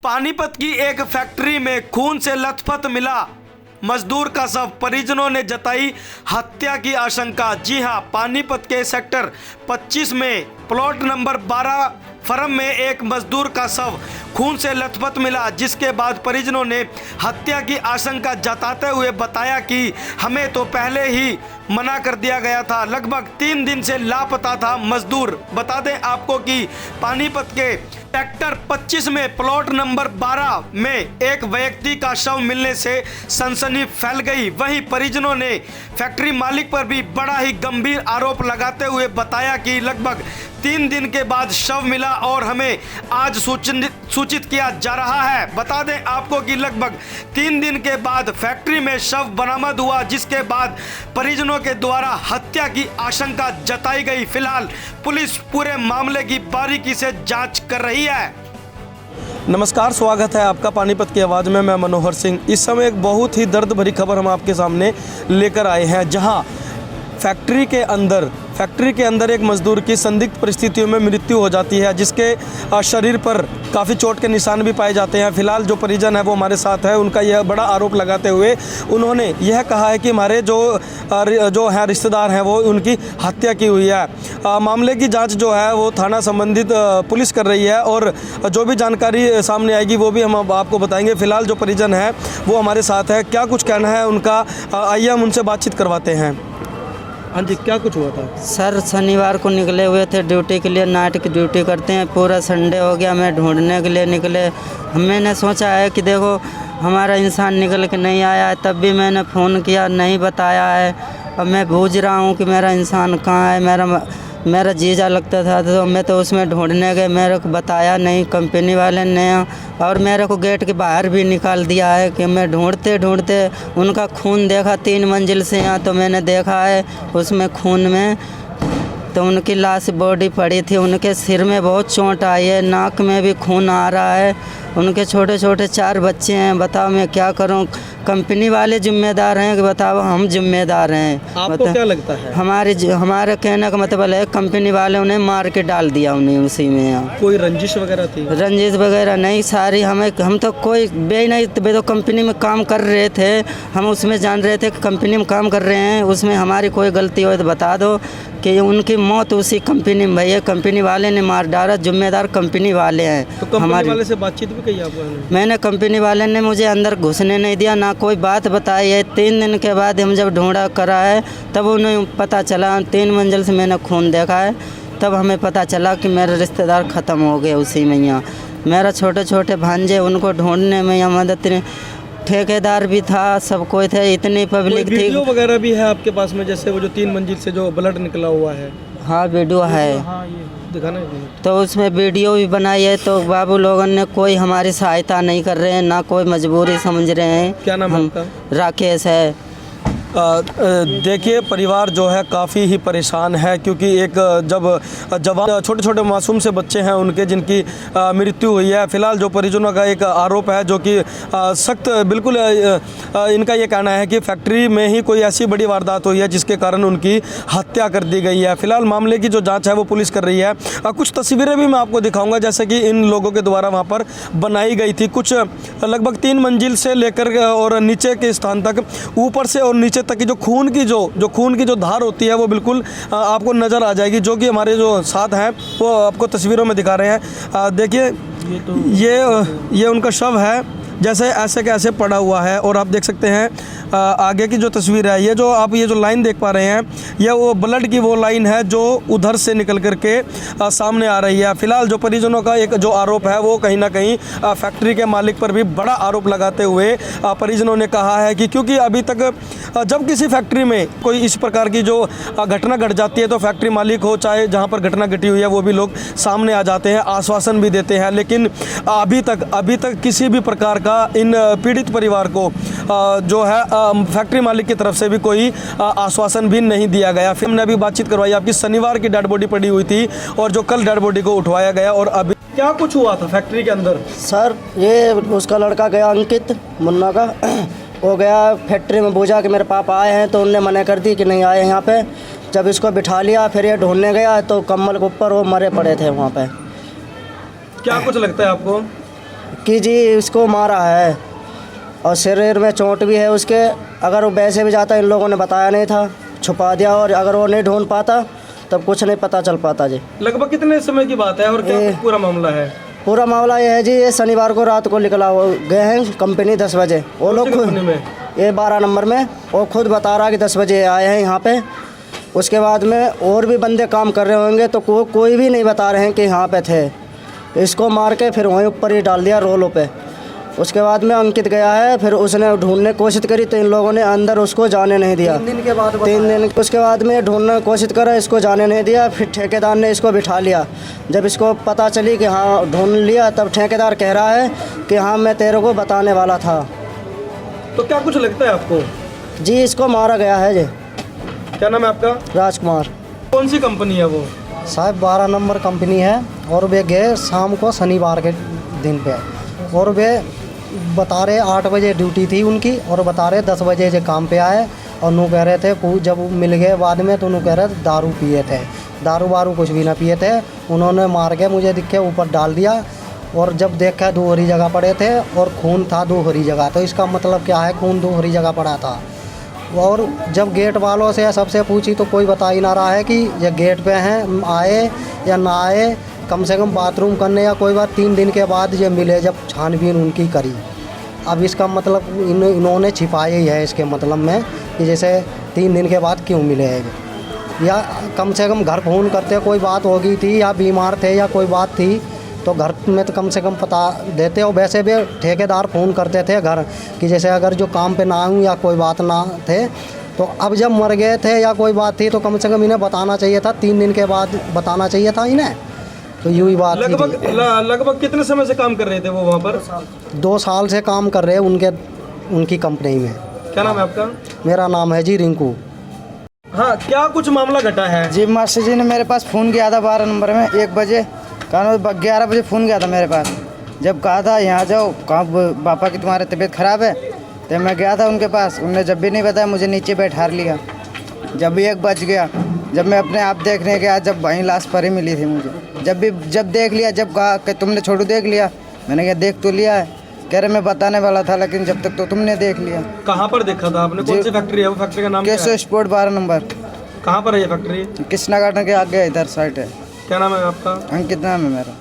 पानीपत की एक फैक्ट्री में खून से लथपथ मिला मजदूर का शव, परिजनों ने जताई हत्या की आशंका। जी हां, पानीपत के सेक्टर 25 में प्लॉट नंबर 12 फर्म में एक मजदूर का शव खून से लथपथ मिला, जिसके बाद परिजनों ने हत्या की आशंका जताते हुए बताया कि हमें तो पहले ही मना कर दिया गया था। लगभग 3 दिन से लापता था मजदूर। बता दें आपको कि पानीपत के सेक्टर 25 में प्लॉट नंबर 12 में एक व्यक्ति का शव मिलने से सनसनी फैल गई। वहीं परिजनों ने फैक्ट्री मालिक पर भी बड़ा ही गंभीर आरोप लगाते हुए बताया कि लगभग 3 दिन के बाद शव मिला और हमें आज सूचित किया जा रहा है। बता दें आपको कि लगभग 3 दिन के बाद फैक्ट्री में शव बरामद हुआ, जिसके बाद परिजनों के द्वारा हत्या की आशंका जताई गई। फिलहाल पुलिस पूरे मामले की बारीकी से जांच कर रही है। नमस्कार, स्वागत है आपका पानीपत की आवाज़ में। मैं मनोहर सिंह। इस समय एक बहुत ही दर्द भरी खबर हम आपके सामने लेकर आए हैं, जहां फैक्ट्री के अंदर एक मजदूर की संदिग्ध परिस्थितियों में मृत्यु हो जाती है, जिसके शरीर पर काफ़ी चोट के निशान भी पाए जाते हैं। फिलहाल जो परिजन है वो हमारे साथ है। उनका यह बड़ा आरोप लगाते हुए उन्होंने यह कहा है कि हमारे जो है रिश्तेदार हैं वो उनकी हत्या की हुई है। मामले की जांच जो है वो थाना संबंधित पुलिस कर रही है और जो भी जानकारी सामने आएगी वो भी हम आपको बताएंगे। फिलहाल जो परिजन है वो हमारे साथ है। क्या कुछ कहना है उनका, आइए हम उनसे बातचीत करवाते हैं। हाँ जी, क्या कुछ हुआ था? सर, शनिवार को निकले हुए थे ड्यूटी के लिए। नाइट की ड्यूटी करते हैं। पूरा संडे हो गया, मैं ढूंढने के लिए निकले। मैंने सोचा है कि देखो हमारा इंसान निकल के नहीं आया है, तब भी मैंने फ़ोन किया, नहीं बताया है। अब मैं बूझ रहा हूँ कि मेरा इंसान कहाँ है। मेरा जीजा लगता था तो मैं तो उसमें ढूंढने गए, मेरे को बताया नहीं कंपनी वाले ने, और मेरे को गेट के बाहर भी निकाल दिया है कि मैं ढूंढते ढूंढते उनका खून देखा 3 मंजिल से यहाँ, तो मैंने देखा है उसमें खून में तो उनकी लाश बॉडी पड़ी थी। उनके सिर में बहुत चोट आई है, नाक में भी खून आ रहा है। उनके छोटे छोटे 4 बच्चे हैं। बताओ मैं क्या करूं? कंपनी वाले जिम्मेदार हैं कि बताओ हम जिम्मेदार हैं? आपको क्या लगता है? हमारे कहने का मतलब है कंपनी वाले उन्हें मार के डाल दिया उन्हें उसी में। यहाँ कोई रंजिश वगैरह थी? रंजिश वगैरह नहीं, सारी हम तो कोई बे नहीं तो कंपनी में काम कर रहे थे। हम उसमें जान रहे थे कि कंपनी में काम कर रहे हैं, उसमें हमारी कोई गलती हो तो बता दो कि उनकी मौत उसी कंपनी में भैया, कंपनी वाले ने मार डाला, जिम्मेदार कंपनी वाले हैं। तो कंपनी वाले से बातचीत भी की आपने? मैंने कंपनी वाले ने मुझे अंदर घुसने नहीं दिया, ना कोई बात बताई है। 3 दिन के बाद हम जब ढूंढा करा है तब उन्हें पता चला, 3 मंजिल से मैंने खून देखा है, तब हमें पता चला कि मेरे रिश्तेदार ख़त्म हो गए उसी में। यहाँ मेरा छोटे छोटे भांजे, उनको ढूंढने में यहाँ मदद, ठेकेदार भी था, सब कोई थे, इतनी पब्लिक थी। वीडियो वगैरह भी है आपके पास में, जैसे वो जो 3 मंजिल से जो ब्लड निकला हुआ है? हाँ, वीडियो है। हाँ, ये दिखाना है। तो उसमें वीडियो भी बनाई है। तो बाबू लोगों ने कोई हमारी सहायता नहीं कर रहे हैं, ना कोई मजबूरी समझ रहे हैं। क्या नाम है आपका? राकेश है। देखिए, परिवार जो है काफ़ी ही परेशान है, क्योंकि एक जब जवान छोटे छोटे मासूम से बच्चे हैं उनके, जिनकी मृत्यु हुई है। फिलहाल जो परिजनों का एक आरोप है जो कि सख्त बिल्कुल इनका ये कहना है कि फैक्ट्री में ही कोई ऐसी बड़ी वारदात हुई है जिसके कारण उनकी हत्या कर दी गई है। फिलहाल मामले की जो जांच है वो पुलिस कर रही है। कुछ तस्वीरें भी मैं आपको दिखाऊंगा, जैसे कि इन लोगों के द्वारा वहाँ पर बनाई गई थी। कुछ लगभग 3 मंजिल से लेकर और नीचे के स्थान तक, ऊपर से और नीचे तक की जो खून की जो धार होती है वो बिल्कुल आपको नज़र आ जाएगी, जो कि हमारे जो साथ हैं वो आपको तस्वीरों में दिखा रहे हैं। देखिए, ये उनका शव है, जैसे ऐसे कैसे पड़ा हुआ है। और आप देख सकते हैं आगे की जो तस्वीर है, ये जो लाइन देख पा रहे हैं, ये वो ब्लड की वो लाइन है जो उधर से निकल करके सामने आ रही है। फिलहाल जो परिजनों का एक जो आरोप है वो कहीं ना कहीं फैक्ट्री के मालिक पर भी बड़ा आरोप लगाते हुए परिजनों ने कहा है कि क्योंकि अभी तक जब किसी फैक्ट्री में कोई इस प्रकार की जो घटना घट जाती है तो फैक्ट्री मालिक हो चाहे जहाँ पर घटना घटी हुई है वो भी लोग सामने आ जाते हैं, आश्वासन भी देते हैं। लेकिन अभी तक किसी भी प्रकार का इन पीड़ित परिवार को जो है फैक्ट्री मालिक की तरफ से भी कोई आश्वासन भी नहीं दिया गया। फिर हमने अभी बातचीत करवाई आपकी, शनिवार की डेड बॉडी पड़ी हुई थी और जो कल डेड बॉडी को उठवाया गया। और अभी क्या कुछ हुआ था फैक्ट्री के अंदर? सर, ये उसका लड़का गया, अंकित मुन्ना का, वो गया फैक्ट्री में, पूछा कि मेरे पापा आए हैं, तो उनने मना कर दी कि नहीं आए यहाँ पे। जब इसको बिठा लिया, फिर ये ढूंढने गया तो कम्बल के ऊपर वो मरे पड़े थे वहाँ पे। क्या कुछ लगता है आपको? कि जी इसको मारा है और शरीर में चोट भी है उसके। अगर वो वैसे भी जाता इन लोगों ने बताया नहीं था, छुपा दिया, और अगर वो नहीं ढूंढ पाता तब कुछ नहीं पता चल पाता जी। लगभग कितने समय की बात है और क्या पूरा मामला है? पूरा मामला ये है जी, ये शनिवार को रात को निकला वो गए हैं कंपनी 10 बजे। वो लोग खुद में ये 12 नंबर में वो खुद बता रहा कि 10 बजे आए हैं यहाँ पे। उसके बाद में और भी बंदे काम कर रहे होंगे तो कोई भी नहीं बता रहे हैं कि यहाँ पे थे। इसको मार के फिर वहीं ऊपर ही डाल दिया रोलों पे। उसके बाद में अंकित गया है, फिर उसने ढूंढने की कोशिश करी तो इन लोगों ने अंदर उसको जाने नहीं दिया। 3 दिन के बाद 3 दिन उसके बाद में ढूंढने की कोशिश करा, इसको जाने नहीं दिया। फिर ठेकेदार ने इसको बिठा लिया। जब इसको पता चली कि हाँ ढूंढ लिया, तब ठेकेदार कह रहा है कि हाँ मैं तेरे को बताने वाला था। तो क्या कुछ लगता है आपको? जी इसको मारा गया है जी। क्या नाम है आपका? राजकुमार। कौन सी कंपनी है वो? साहब 12 नंबर कंपनी है और वे गए शाम को शनिवार के दिन पे, और वे बता रहे 8 बजे ड्यूटी थी उनकी और बता रहे 10 बजे जो काम पे आए। और नू कह रहे थे जब मिल गए बाद में तो नू कह रहे थे दारू पिए थे। दारू वारू कुछ भी ना पिए थे। उन्होंने मार के मुझे दिख के ऊपर डाल दिया और जब देखा 2 हरी जगह पड़े थे और खून था 2 हरी जगह। तो इसका मतलब क्या है, खून 2 हरी जगह पड़ा था। और जब गेट वालों से सबसे पूछी तो कोई बता ही ना रहा है कि ये गेट पे हैं, आए या ना आए। कम से कम बाथरूम करने या कोई बात 3 दिन के बाद ये मिले जब छानबीन उनकी करी। अब इसका मतलब इन्होंने छिपाया ही है इसके मतलब में कि जैसे 3 दिन के बाद क्यों मिले हैं, या कम से कम घर फ़ोन करते कोई बात हो गई थी या बीमार थे या कोई बात थी तो घर में तो कम से कम पता देते। और वैसे भी ठेकेदार फ़ोन करते थे घर कि जैसे अगर जो काम पे ना आऊँ या कोई बात ना थे। तो अब जब मर गए थे या कोई बात थी तो कम से कम इन्हें बताना चाहिए था, 3 दिन के बाद बताना चाहिए था इन्हें। तो यूँ ही बात लगभग कितने समय से काम कर रहे थे वो वहाँ पर? 2 साल से काम कर रहे हैं उनकी कंपनी में। क्या नाम है आपका? मेरा नाम है जी रिंकू। हाँ, क्या कुछ मामला घटा है? जी मास्टर जी ने मेरे पास फ़ोन किया था 12 नंबर में 1 बजे, कहा 11 बजे फ़ोन किया था मेरे पास। जब कहा था यहाँ जाओ, कहाँ पापा की तुम्हारी तबीयत ख़राब है, तो मैं गया था उनके पास। उन्होंने जब भी नहीं बताया, मुझे नीचे बैठा लिया। जब भी 1 बज गया, जब मैं अपने आप देखने गया, जब वहीं लाश परी मिली थी मुझे। जब देख लिया, जब कहा कि तुमने छोटू देख लिया, मैंने कहा देख तो लिया है। कह रहे मैं बताने वाला था लेकिन जब तक तो तुमने देख लिया। कहाँ पर देखा था आपने? कौन सी फैक्ट्री है वो? फैक्ट्री का नाम क्या है? Keshav sport 12 number. कहाँ पर है ये फैक्ट्री? कृष्णा गार्डन के आगे इधर साइड है। क्या नाम है आपका? अंकित नाम है मेरा।